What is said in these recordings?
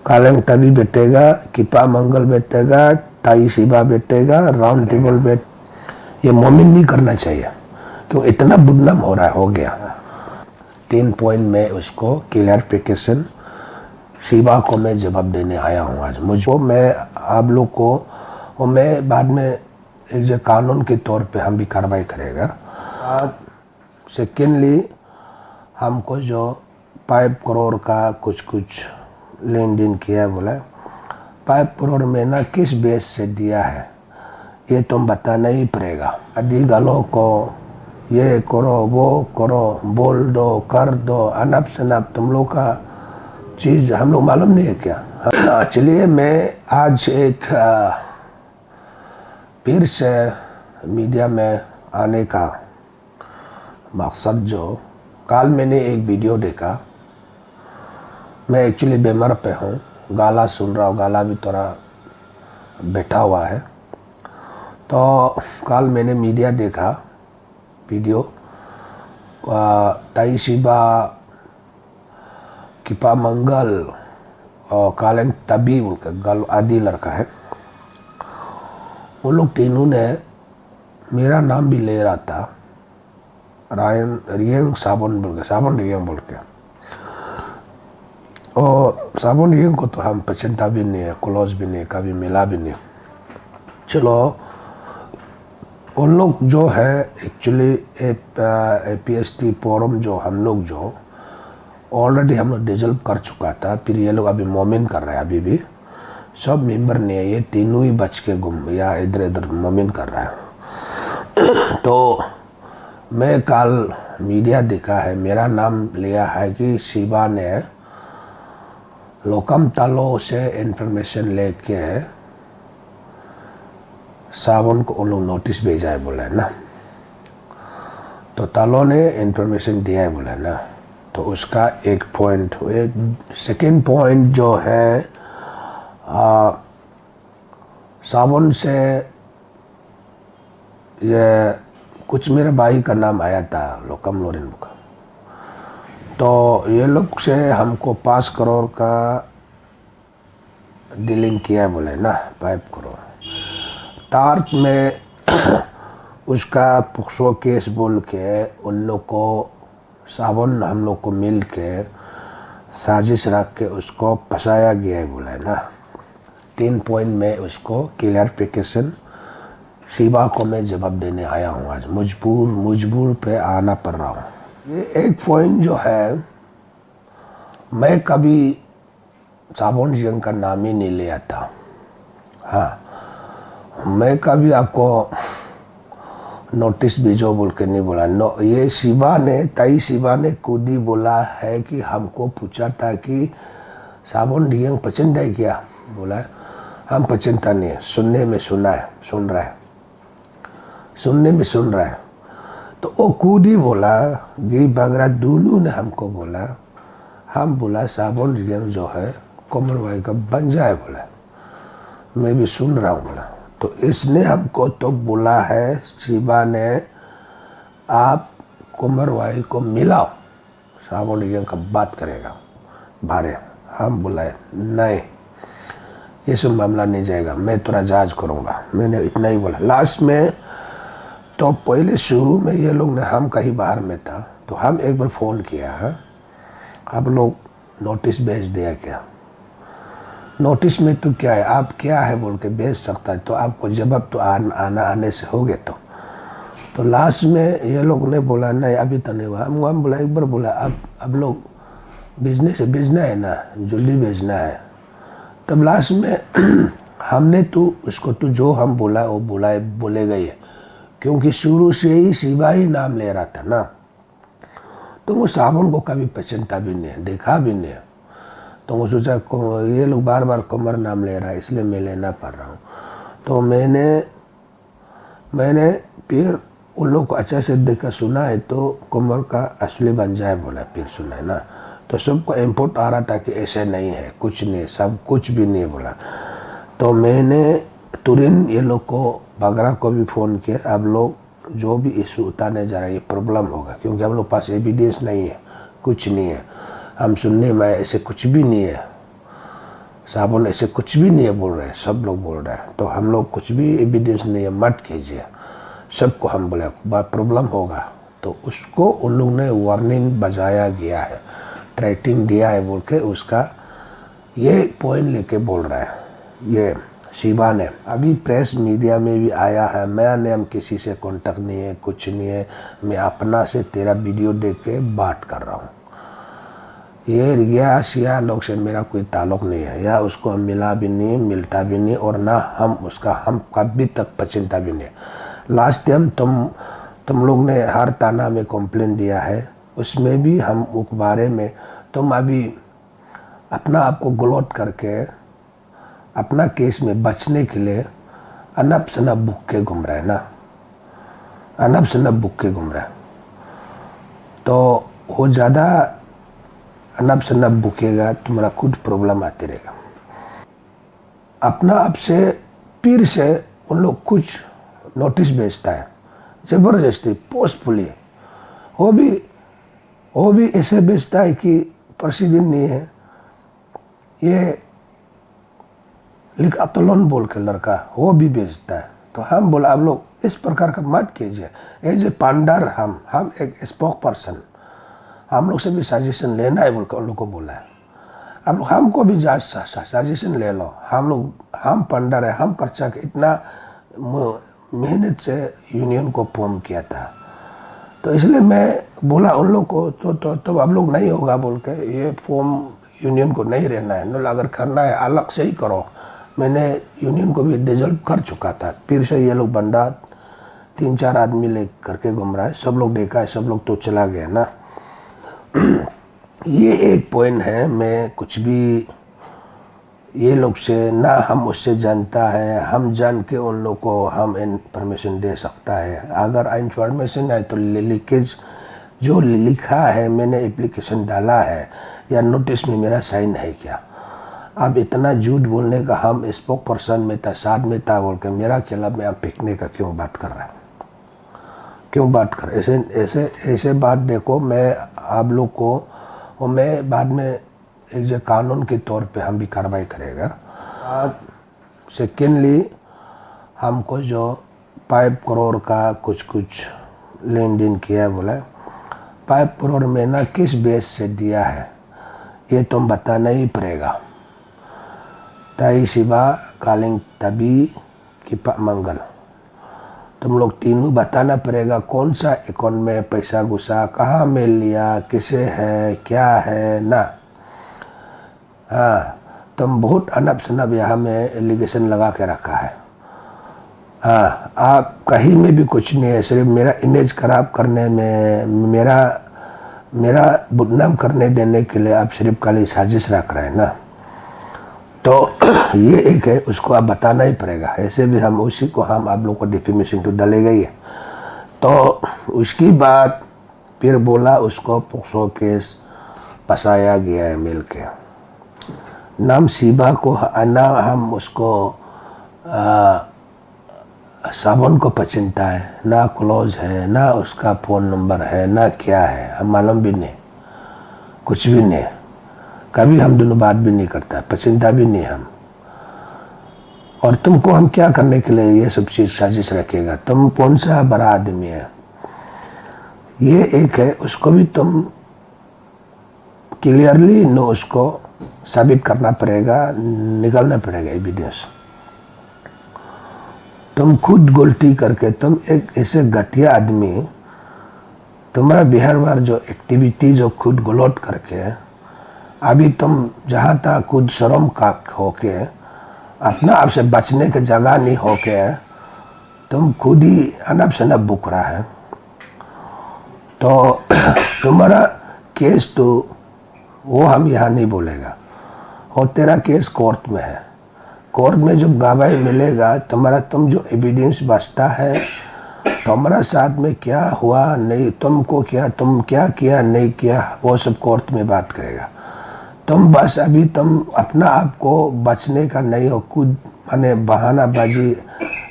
कालंग तभी बैठेगा, किपा मंगल बैठेगा, ताई शिबा बैठेगा, राउंड टेबल बैठ। ये मोमिन नहीं करना चाहिए क्यों इतना बुदनाम हो रहा है, हो गया। 3 पॉइंट में उसको क्लियरिफिकेशन शिबा को मैं जवाब देने आया हूँ आज। मुझको मैं आप लोग को और मैं बाद में एक जो कानून के तौर पे हम भी कार्रवाई करेगा। सेकेंडली हमको जो 5 करोड़ का कुछ लेन देन किया है, बोला 5 करोड़ में ना किस बेस से दिया है ये तुम बताना ही पड़ेगा। आदि गालों को ये करो वो करो बोल दो कर दो, अनप शनप तुम लोग का चीज़ हम लोग मालूम नहीं है क्या। चलिए मैं आज एक फिर से मीडिया में आने का मकसद जो कल मैंने एक वीडियो देखा। मैं एक्चुअली बीमार पे हूँ, गाला सुन रहा हूँ, गाला भी थोड़ा बैठा हुआ है। तो कल मैंने मीडिया देखा वीडियो, ताई शिबा, किपा मंगल और कालंग तभी उनका गल आदि लड़का है, वो लोग तीनों ने मेरा नाम भी ले रहा था, रायन रियंग साबुन बोल के, साबुन रियंग बोल के। और साबुन रियंग को तो हम पहचानता भी नहीं है, क्लोज भी नहीं, कभी मिला भी नहीं। चलो उन लोग जो है एक्चुअली APST फोरम जो हम लोग जो ऑलरेडी हम लोग डिजल्व कर चुका था, फिर ये लोग अभी मोमिन कर रहे हैं, अभी भी सब मेंबर नहीं है, ये तीनों ही बच के गुम या इधर इधर मोमिन कर रहा है। तो मैं कल मीडिया देखा है, मेरा नाम लिया है कि शिबा ने लोकम तालो से इंफॉर्मेशन लेके सावन को उन लोग नोटिस भेजा है बोला है ना, तो तालो ने इंफॉर्मेशन दिया है बोला है ना। तो उसका एक पॉइंट, एक सेकेंड पॉइंट जो है सावन से ये कुछ मेरे भाई का नाम आया था लोकम लोरिन का, तो ये लोग से हमको 5 करोड़ का डीलिंग किया है बोले ना, 5 करोड़ तार्क में उसका पुक्सो केस बोल के उन लोग को सावन हम लोग को मिल के साजिश रख के उसको फंसाया गया है बोला है ना। 3 पॉइंट में उसको क्लियरिफिकेशन शिबा को मैं जवाब देने आया हूँ आज, मजबूर पे आना पड़ रहा हूँ। ये एक पॉइंट जो है, मैं कभी साबुन रियंग का नाम ही नहीं लिया था। हाँ, मैं कभी आपको नोटिस भेजो बोल के नहीं बोला। नो, ये शिबा ने, ताई शिबा ने खुद ही बोला है कि हमको पूछा था कि साबुन रियंग पसंद है क्या, बोला हम पसंदता नहीं है, सुनने में सुना है, सुन रहा है, सुनने में सुन रहा है। तो वो खुद ही बोला, गी बगरा दोनों ने हमको बोला, हम बोला साबुन रियंग जो है कोमल भाई का बन जाए, बोला मैं भी सुन रहा हूँ बोला। तो इसने हमको तो बोला है शिबा ने, आप कुमार भाई को मिलाओ, साबुन रियंग का बात करेगा भारे। हम बोला नहीं, ये सब मामला नहीं जाएगा, मैं थोड़ा जांच करूँगा, मैंने इतना ही बोला। लास्ट में तो पहले शुरू में ये लोग ने, हम कहीं बाहर में था तो हम एक बार फ़ोन किया है, आप लोग नोटिस भेज दिया क्या, नोटिस में तो क्या है, आप क्या है बोल के भेज सकता है, तो आपको जवाब तो आने से हो गया। तो लास्ट में ये लोग ने बोला नहीं अभी तो नहीं हुआ। हम बोला एक बार बोला अब लोग बिजनेस भेजना है ना, जल्दी भेजना है। तब लास्ट में हमने तो उसको तो जो हम बोला वो बोलेगा ही है, क्योंकि शुरू से ही शिबा ही नाम ले रहा था ना, तो वो साबुन को कभी पहचानता भी नहीं है, देखा भी नहीं है। तो वो सोचा ये लोग बार बार कुमार नाम ले रहा है, इसलिए मैं लेना पड़ रहा हूँ। तो मैंने फिर उन लोग को अच्छा से देखा, सुना है तो कुमार का असली बन जाए बोला, फिर सुना है ना। तो सबको इम्पोर्ट आ रहा था कि ऐसे नहीं है, कुछ नहीं, सब कुछ भी नहीं बोला। तो मैंने तुरंत ये लोग को, बगरा को भी फ़ोन किया, अब लोग जो भी इशू उतारने जा रहे हैं ये प्रॉब्लम होगा, क्योंकि हम लोग पास एविडेंस नहीं है, कुछ नहीं है। हम सुनने में ऐसे कुछ भी नहीं है, साबुन ऐसे कुछ भी नहीं है बोल रहे हैं, सब लोग बोल रहे हैं। तो हम लोग कुछ भी एविडेंस नहीं है मत कीजिए। सबको हम बोले प्रॉब्लम होगा, तो उसको उन लोग ने वार्निंग बजाया गया है, ट्रैकिंग दिया है बोल के उसका ये पॉइंट लेके बोल रहा है ये शिवा ने। अभी प्रेस मीडिया में भी आया है, मैंने हम किसी से कांटेक्ट नहीं है, कुछ नहीं है, मैं अपना से तेरा वीडियो देख के बात कर रहा हूँ। ये रिया शिया लोग से मेरा कोई ताल्लुक नहीं है, या उसको हम मिला भी नहीं, मिलता भी नहीं, और ना हम उसका हम कभी तक पचिंता भी नहीं। लास्ट टाइम तुम लोग ने हर थाना में कंप्लेंट दिया है, उसमें भी हम उस बारे में तुम अभी अपना आपको गलत करके अपना केस में बचने के लिए अनब शनब बुक के घूम रहे हैं ना, अनब शनब बुक के घूम रहे हैं। तो वो ज़्यादा अनब शनब बुकेगा, तुम्हारा खुद प्रॉब्लम आती रहेगा। अपना आप से पीर से उन लोग कुछ नोटिस भेजता है ज़बरदस्ती पोस्टफुली, वो भी ऐसे भेजता है कि प्रतिदिन नहीं है, ये लिखा तलोन बोल के लड़का वो भी बेचता है। तो हम बोला आप लोग इस प्रकार का मत कीजिए, एज ए पांडर हम एक स्पोक पर्सन, हम लोग से भी सजेशन लेना है बोल के उन लोग को बोला है। अब लोग हमको भी सजेशन ले लो, हम पंडर है, हम खर्चा के इतना मेहनत से यूनियन को फॉर्म किया था, तो इसलिए मैं बोला उन लोग को तो अब लोग नहीं होगा बोल के, ये फॉर्म यूनियन को नहीं रहना है, न अगर करना है अलग से ही करो। मैंने यूनियन को भी डिजॉल्व कर चुका था, फिर से ये लोग बंदा 3-4 आदमी ले करके घूम रहा है, सब लोग देखा है, सब लोग तो चला गया ना। ये एक पॉइंट है, मैं कुछ भी ये लोग से ना हम उससे जानता है, हम जान के उन लोग को हम इंफॉर्मेशन दे सकता है। अगर इंफॉर्मेशन है तो लीकेज जो लिखा है, मैंने एप्लीकेशन डाला है या नोटिस में मेरा साइन है क्या? अब इतना झूठ बोलने का, हम स्पोक पर्सन में था, साथ में था बोल के मेरा खिलाफ में आप फेंकने का क्यों बात कर रहे हैं, क्यों बात कर ऐसे बात। देखो मैं आप लोग को, और मैं बाद में एक जो कानून के तौर पे हम भी कार्रवाई करेगा। सेकेंडली हमको जो 5 करोड़ का कुछ लेन देन किया है, बोला 5 करोड़ में ना किस बेस से दिया है ये तुम बताना ही पड़ेगा। ताई शिवा कालिंग तभी कि मंगल, तुम लोग तीनों बताना पड़ेगा कौन सा अकाउंट में पैसा घुसा, कहाँ में लिया, किसे है, क्या है ना। हाँ, तुम बहुत अनब शनब यहाँ में एलिगेशन लगा के रखा है। हाँ, आप कहीं में भी कुछ नहीं है, सिर्फ मेरा इमेज खराब करने में, मेरा बदनाम करने देने के लिए आप सिर्फ खाली साजिश रख रहे हैं ना। तो ये एक है, उसको आप बताना ही पड़ेगा। ऐसे भी हम उसी को हम आप लोग को डिफेमेशन तो डालेगा ही है। तो उसकी बात फिर बोला उसको पोक्सो केस फंसाया गया है मिल के। नाम शिवा को ना हम उसको साबुन को पहचानता है, ना क्लोज है, ना उसका फ़ोन नंबर है, ना क्या है, हम मालूम भी नहीं, कुछ भी नहीं। कभी हम दोनों बात भी नहीं करता, पसंदीदा भी नहीं हम। और तुमको हम क्या करने के लिए ये सब चीज़ साजिश रखेगा? तुम कौन सा बड़ा आदमी है? ये एक है, उसको भी तुम क्लियरली नो उसको साबित करना पड़ेगा, निकालना पड़ेगा एविडेंस। तुम खुद गलती करके तुम एक ऐसे घटिया आदमी, तुम्हारा बिहार जो एक्टिविटी जो खुद गलत करके अभी तुम जहाँ तक खुद शर्म का होके अपना आप से बचने की जगह नहीं होके तुम खुद ही अनब शनब बुक रहा है। तो तुम्हारा केस तो वो हम यहाँ नहीं बोलेगा, और तेरा केस कोर्ट में है। कोर्ट में जब गवाही मिलेगा तुम्हारा, तुम जो एविडेंस बचता है, तुम्हारा साथ में क्या हुआ नहीं, तुमको क्या, तुम क्या किया नहीं किया, वो सब कोर्ट में बात करेगा। तुम बस अभी तुम अपना आप को बचने का नहीं हो, खुद माने बहानाबाजी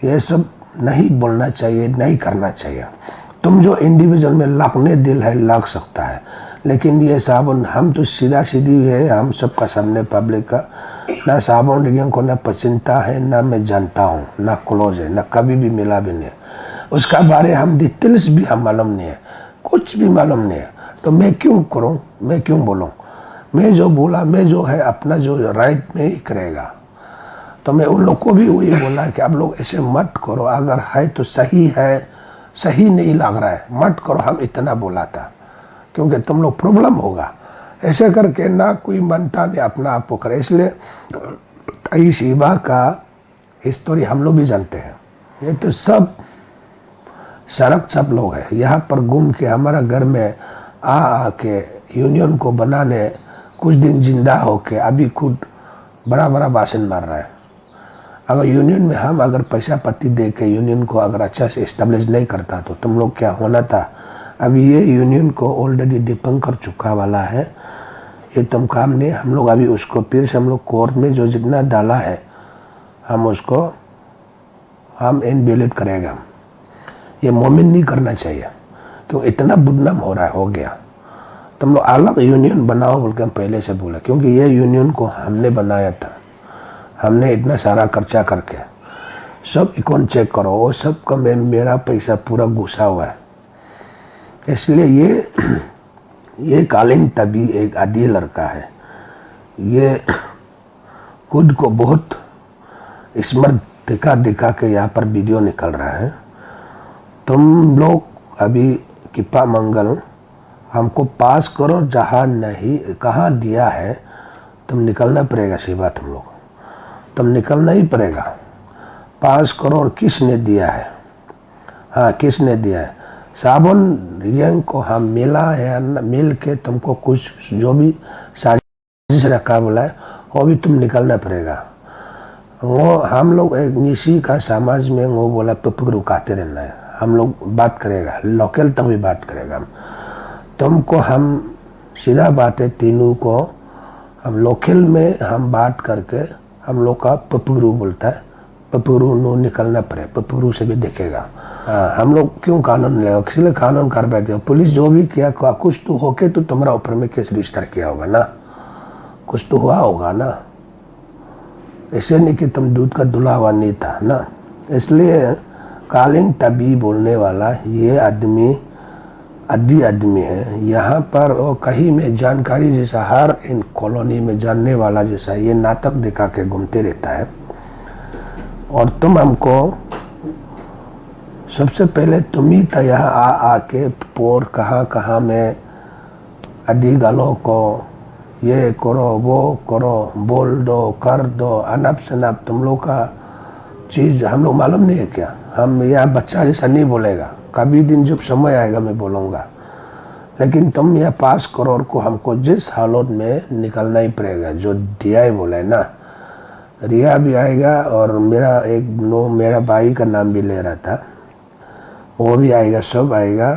ये सब नहीं बोलना चाहिए, नहीं करना चाहिए। तुम जो इंडिविजुअल में लगने दिल है लग सकता है, लेकिन ये साबुन हम तो सीधा सीधी है, हम सबका सामने पब्लिक का ना साबुन डिंग को ना पसंदता है, ना मैं जानता हूँ, ना क्लोज है, ना कभी भी मिला भी नहीं, उसका बारे हम डिटेल्स भी हम मालूम नहीं है, कुछ भी मालूम नहीं है। तो मैं क्यों करूँ, मैं क्यों बोलूँ? मैं जो बोला, मैं जो है अपना जो राइट में ही करेगा। तो मैं उन लोग को भी वही बोला कि आप लोग ऐसे मत करो, अगर है तो सही है, सही नहीं लग रहा है मत करो, हम इतना बोला था, क्योंकि तुम लोग प्रॉब्लम होगा। ऐसे करके ना कोई मनता नहीं अपना आप को करे। इसलिए ताई शिबा का हिस्टोरी हम लोग भी जानते हैं। ये तो सब सड़क सब लोग हैं यहाँ पर घूम के हमारा घर में आके यूनियन को बनाने, कुछ दिन जिंदा होके अभी खुद बड़ा बड़ा भाषण मार रहा है। अगर यूनियन में हम अगर पैसा पत्ती दे के यूनियन को अगर अच्छा से इस्टेब्लिश नहीं करता तो तुम लोग क्या होना था। अभी ये यूनियन को ऑलरेडी डिपंग कर चुका वाला है, ये तुम काम नहीं। हम लोग अभी उसको फिर से हम लोग कोर्ट में जो जितना डाला है हम उसको हम इनवैलिड करेगा। ये मोमिन नहीं करना चाहिए, क्यों इतना बदनाम हो रहा है, हो गया। तुम लोग अलग यूनियन बनाओ बोल के हम पहले से बोले, क्योंकि ये यूनियन को हमने बनाया था, हमने इतना सारा खर्चा करके। सब अकाउंट चेक करो, वो सब का मेरा पैसा पूरा घुसा हुआ है। इसलिए ये कालीन तभी एक आदि लड़का है, ये खुद को बहुत स्मार्ट दिखा के यहाँ पर वीडियो निकल रहा है। तुम लोग अभी किपा मंगल हमको पास करो, जहाँ नहीं कहाँ दिया है तुम निकलना पड़ेगा शिवा, तुम निकलना ही पड़ेगा। 5 करोड़ किसने दिया है? हाँ, किसने दिया है? साबुन रियंग को हम मिला है, मिल के तुमको कुछ जो भी साजिश रखा बोला है वो भी तुम निकलना पड़ेगा। वो हम लोग एक निशी का समाज में वो बोला पुपक रुकाते रहना है, हम लोग बात करेगा, लोकल तक भी बात करेगा। तुमको हम सीधा बात है, तीनों को हम लोकल में हम बात करके हम लोग का पपगुरु बोलता है, पपगुरु नो निकलना पड़े, पपगुरु से भी देखेगा। हम लोग क्यों कानून ले, इसलिए कानून कर बैठे। पुलिस जो भी किया कुछ तो होके तो तुम्हारा ऊपर में केस रजिस्टर किया होगा ना, कुछ तो हुआ होगा ना। ऐसे नहीं कि तुम दूध का धुला हुआ नहीं था ना। इसलिए कालीन तभी बोलने वाला ये आदमी आदमी है यहाँ पर, वो कहीं में जानकारी जैसा हर इन कॉलोनी में जानने वाला जैसा ये नाटक दिखा के घूमते रहता है। और तुम हमको सबसे पहले तुम ही था यहाँ आके पोर कहाँ में आदि गालों को ये करो वो करो, बोल दो कर दो, अनप शनप तुम लोग का चीज़ हम लोग मालूम नहीं है क्या? हम यह बच्चा जैसा नहीं बोलेगा, कभी दिन जब समय आएगा मैं बोलूँगा। लेकिन तुम यह 5 करोड़ को हमको जिस हालत में निकलना ही पड़ेगा, जो दिया बोला है ना, रिया भी आएगा और मेरा भाई का नाम भी ले रहा था, वो भी आएगा, सब आएगा।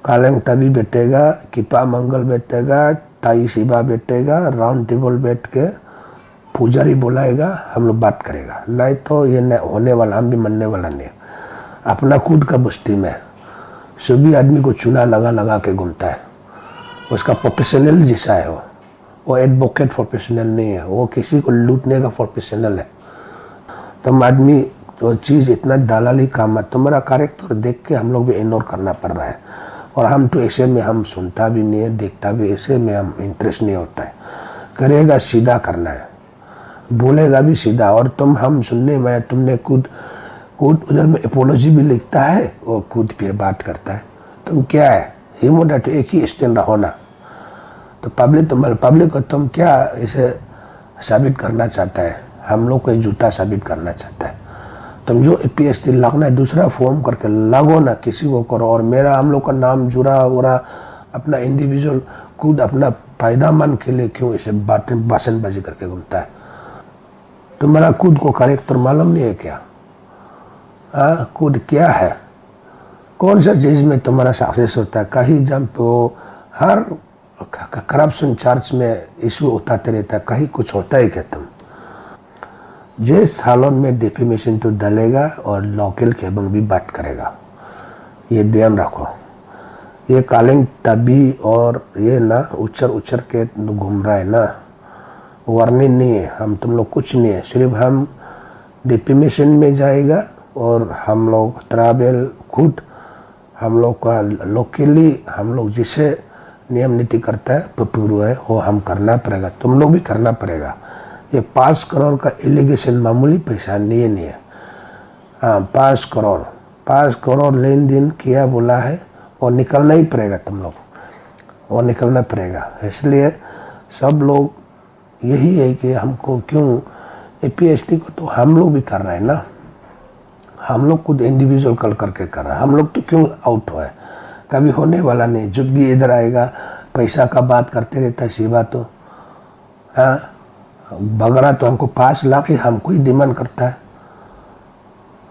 कालेंग तभी बैठेगा, किपा मंगल बैठेगा, ताई शिबा बैठेगा, राउंड टेबल बैठ के पुजारी बुलाएगा, हम लोग बात करेगा। नहीं तो ये नहीं होने वाला, हम भी मनने वाला नहीं। अपना खुद का बस्ती में सभी आदमी को चुना लगा के घूमता है, उसका प्रोफेशनल जैसा है वो एडवोकेट प्रोफेशनल नहीं है, वो किसी को लूटने का प्रोफेशनल है। तुम आदमी तो चीज़ इतना दलाली काम है, तुम्हारा कैरेक्टर देख के हम लोग भी इग्नोर करना पड़ रहा है। और हम तो ऐसे में हम सुनता भी नहीं है, देखता भी, ऐसे में हम इंटरेस्ट नहीं होता है। करेगा सीधा करना है, बोलेगा भी सीधा। और तुम हम सुनने में तुमने खुद उधर में एपोलॉजी भी लिखता है और खुद फिर बात करता है। तुम क्या है हिमोडा, तो एक ही स्टैंड रहो ना। तो पब्लिक को तुम क्या इसे साबित करना चाहता है? हम लोग को झूठा साबित करना चाहता है। तुम जो APST लगना है दूसरा फॉर्म करके लगो ना, किसी को करो। और मेरा हम लोग का नाम जुड़ा अपना इंडिविजुअल खुद अपना फायदा मन के लिए क्यों इसे भाषणबाजी करके घूमता है? तुम्हारा खुद को कैरेक्टर मालूम नहीं है क्या? हाँ, खुद क्या है, कौन सा चीज़ में तुम्हारा सक्सेस होता है? कहीं जब तो हर करप्शन चार्ज में इशू उठाते रहता है, कहीं कुछ होता है क्या? तुम जिस हालत में डिफेमेशन तो डालेगा और लोकल केबल भी बात करेगा, ये ध्यान रखो। ये कालिंग तभी और ये ना उछर के घूम रहा है ना, वार्निंग नहीं है, हम तुम लोग कुछ नहीं है, सिर्फ हम डिफेमेशन में जाएगा और हम लोग ट्रैवल खुद हम लोग का लोकली हम लोग जिसे नियम नीति करता है पपूर्व है वो हम करना पड़ेगा, तुम लोग भी करना पड़ेगा। ये 5 करोड़ का एलिगेशन मामूली पैसा नहीं है। हाँ 5 करोड़ लेन देन किया बोला है और निकलना ही पड़ेगा, तुम लोग वो निकलना पड़ेगा। इसलिए सब लोग यही है कि हमको क्यों APST को तो हम लोग भी कर रहे हैं ना, हम लोग खुद इंडिविजुअल कल करके कर रहे हैं, हम लोग तो क्यों आउट हुआ है, कभी होने वाला नहीं। जब भी इधर आएगा पैसा का बात करते रहता है शिवा तो, हाँ बगरा तो हमको 5 लाख ही हमको ही डिमांड करता है।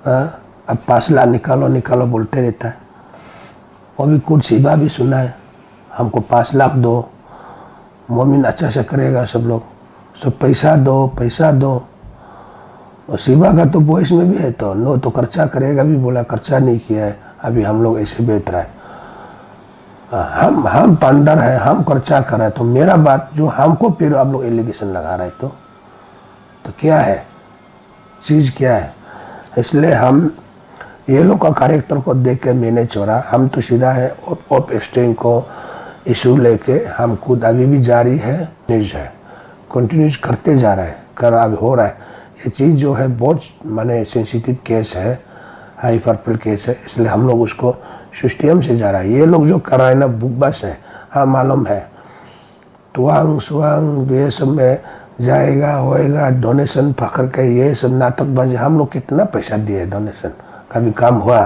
हाँ अब 5 लाख निकालो बोलते रहता है। वो भी कुछ शिवा भी सुना है, हमको 5 लाख दो, मोमिन अच्छा से करेगा, सब लोग सब पैसा दो। और शिवा का तो वॉइस में भी है तो नो तो खर्चा करेगा भी बोला, खर्चा नहीं किया है, अभी हम लोग ऐसे बेच रहा है। हम पंडर है, हम खर्चा कर रहे हैं, तो मेरा बात जो हमको फिर आप लोग एलिगेशन लगा रहे तो क्या है चीज़ क्या है। इसलिए हम ये लोग का कैरेक्टर को देख के मैंने छोड़ा, हम तो सीधा है ऑफ स्ट्रिंग को इशू लेके हम खुद अभी भी जारी है, न्यूज है कंटिन्यूज करते जा रहे हैं, कर अब हो रहा है। ये चीज़ जो है बहुत माने सेंसिटिव केस है, हाई प्रोफाइल केस है, इसलिए हम लोग उसको सिस्टम से जा रहा है। ये लोग जो कर रहा है ना बुकबस है, हाँ मालूम है, तुआंग सुआंग ये सब में जाएगा होएगा, डोनेशन पकड़ के ये सब नाटकबाजी, हम लोग कितना पैसा दिए डोनेशन, कभी काम हुआ।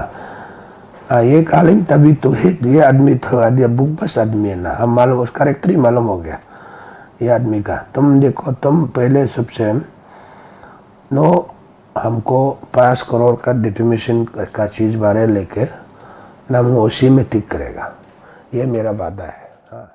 ये कालिंग तभी तो ये आदमी तो बुकबस आदमी है ना, हम मालूम उसका कैरेक्टर ही मालूम हो गया ये आदमी का। तुम देखो तुम पहले सबसे नो हमको 5 करोड़ का डिफेमेशन का चीज़ बारे लेके ना उसी में टिक करेगा, ये मेरा वादा है। हाँ।